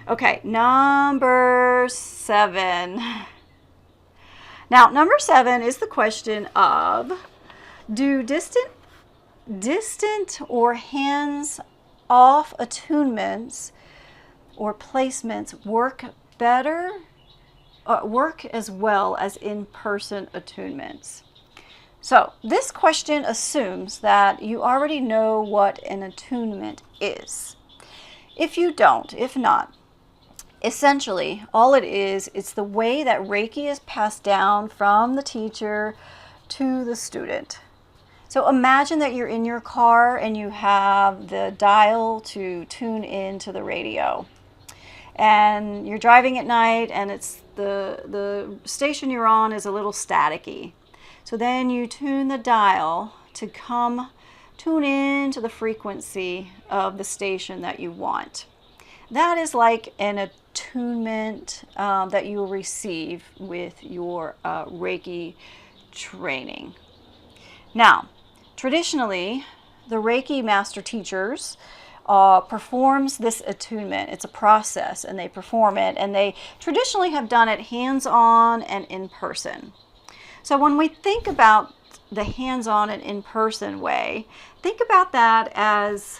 Okay, number 7. Now, number 7 is the question of, do distant or hands-off attunements or placements work as well as in-person attunements? So this question assumes that you already know what an attunement is. If you don't, if not, essentially all it is, it's the way that Reiki is passed down from the teacher to the student. So imagine that you're in your car and you have the dial to tune into the radio. And you're driving at night and it's the station you're on is a little staticky. So then you tune the dial to tune into the frequency of the station that you want. That is like an attunement that you will receive with your Reiki training. Now, traditionally, the Reiki Master Teachers performs this attunement. It's a process, and they perform it, and they traditionally have done it hands-on and in person. So when we think about the hands-on and in-person way, think about that as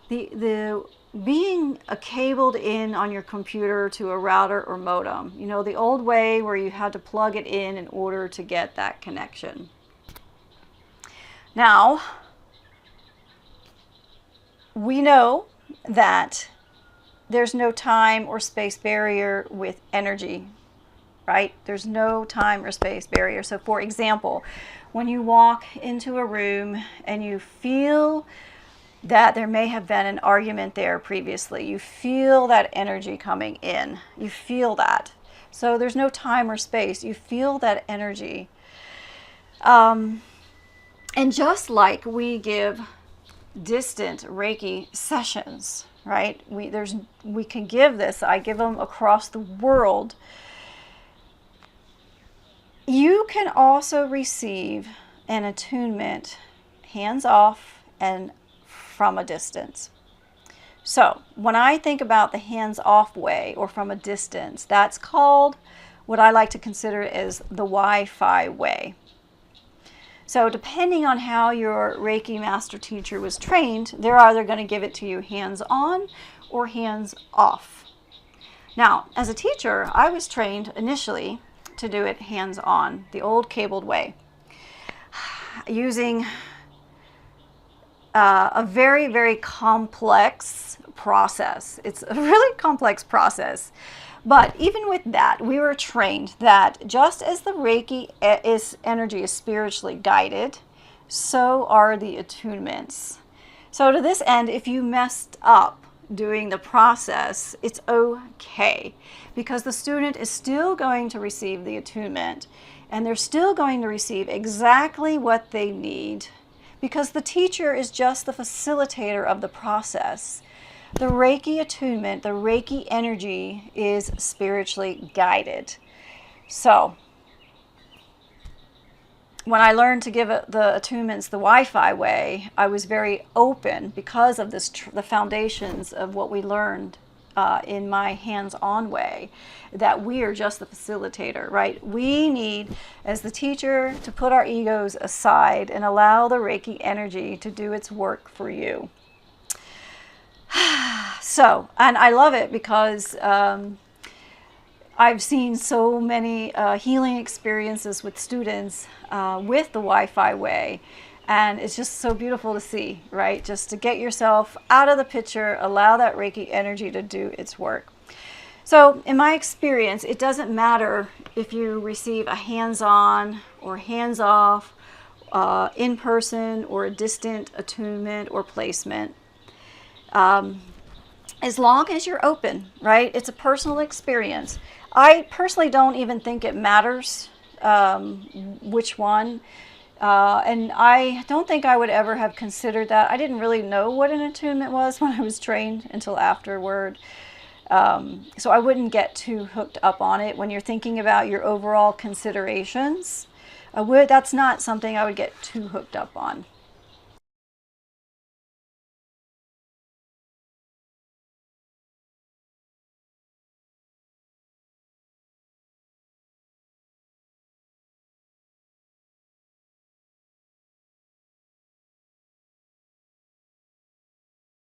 the being cabled in on your computer to a router or modem. You know, the old way where you had to plug it in order to get that connection. Now, we know that there's no time or space barrier with energy, right? There's no time or space barrier. So for example, when you walk into a room and you feel that there may have been an argument there previously, you feel that energy coming in, you feel that. So there's no time or space, you feel that energy. And just like we give distant Reiki sessions, right? We can give this, I give them across the world. You can also receive an attunement hands off and from a distance. So when I think about the hands off way or from a distance, that's called what I like to consider as the Wi-Fi way. So depending on how your Reiki Master Teacher was trained, they're either going to give it to you hands-on or hands-off. Now, as a teacher, I was trained initially to do it hands-on, the old cabled way, using a very, very complex process. It's a really complex process. But even with that, we were trained that just as the Reiki energy is spiritually guided, so are the attunements. So to this end, if you messed up doing the process, it's okay, because the student is still going to receive the attunement, and they're still going to receive exactly what they need, because the teacher is just the facilitator of the process. The Reiki attunement, the Reiki energy is spiritually guided. So when I learned to give the attunements the Wi-Fi way, I was very open because of this, the foundations of what we learned in my hands-on way, that we are just the facilitator, right? We need, as the teacher, to put our egos aside and allow the Reiki energy to do its work for you. So, and I love it because I've seen so many healing experiences with students with the Wi-Fi way, and it's just so beautiful to see, right? Just to get yourself out of the picture, allow that Reiki energy to do its work. So in my experience, it doesn't matter if you receive a hands-on or hands-off, in-person or a distant attunement or placement. As long as you're open, right? It's a personal experience. I personally don't even think it matters which one. And I don't think I would ever have considered that. I didn't really know what an attunement was when I was trained until afterward. So I wouldn't get too hooked up on it. When you're thinking about your overall considerations, that's not something I would get too hooked up on.